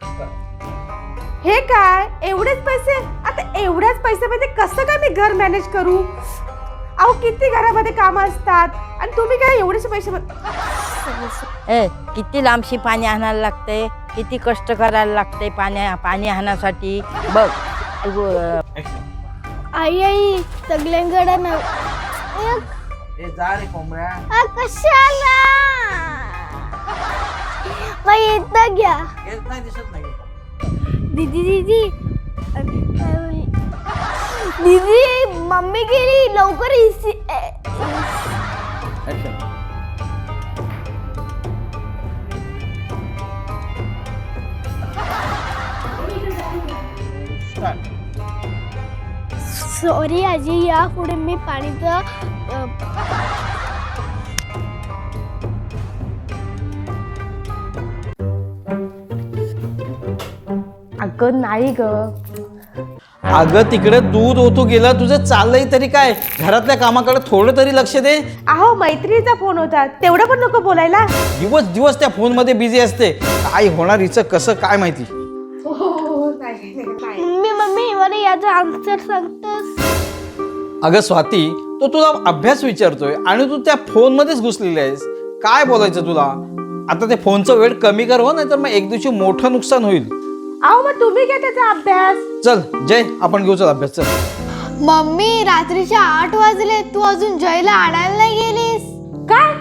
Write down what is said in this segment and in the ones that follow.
हे काय एवढेच पैसे? आता एवढ्याच पैशामध्ये कसं काय मी घर मॅनेज करू? अहो किती घरामध्ये कामं असतात आणि तुम्ही काय एवढेच पैसे किती लांबशी पाणी आणायला लागतंय, किती कष्ट करायला लागतंय पाणी आणण्यासाठी बघ. आई आई सगळ्यांकडे जा रे कोंबड्या. कशाला मग येतं घ्या येत नाही, दिसत नाही. दीदी दीदी दीदी मम्मी गेली लवकर सॉरी आजी या पुढे मी पाणीचं अगं नाही ग. अगं तिकडे दूध ओतू गेलं, तुझं चाललंय तरी काय? घरातल्या कामाकडे थोडं तरी लक्ष दे. अहो मैत्रिणीचा फोन होता, तेवढं पण नको बोलायला. दिवस दिवस त्या फोन मध्ये बिझी असते. काय होणार हिचं कसं काय माहिती. मम्मी मम्मी मला याचा आन्सर सांगतोस? अगं स्वाती, तो तुला अभ्यास विचारतोय आणि तू त्या फोन मध्येच घुसलेली आहेस. काय बोलायचं तुला? आता ते फोनचा वेळ कमी कर हो, नाहीतर मग एक दिवशी मोठं नुकसान होईल. अहो मग तुम्ही घ्या त्याचा अभ्यास. चल जय, आपण घेऊ चल अभ्यास. चल. मम्मी रात्रीचे 8 वाजले, तू अजून जयला आणायला नाही गेलीस? काय?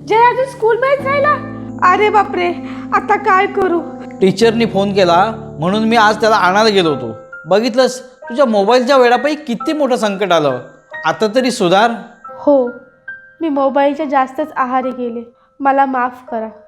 जय अजून स्कूल मध्येच राहिला? अरे बापरे, आता काय करू? टीचरनी फोन केला म्हणून मी आज त्याला आणायला गेलो होतो. बघितलंस, तुझ्या मोबाईलच्या वेळापायी किती मोठं संकट आलं. आता तरी सुधार. हो, मी मोबाईलच्या जास्तच आहारी गेले. मला माफ करा.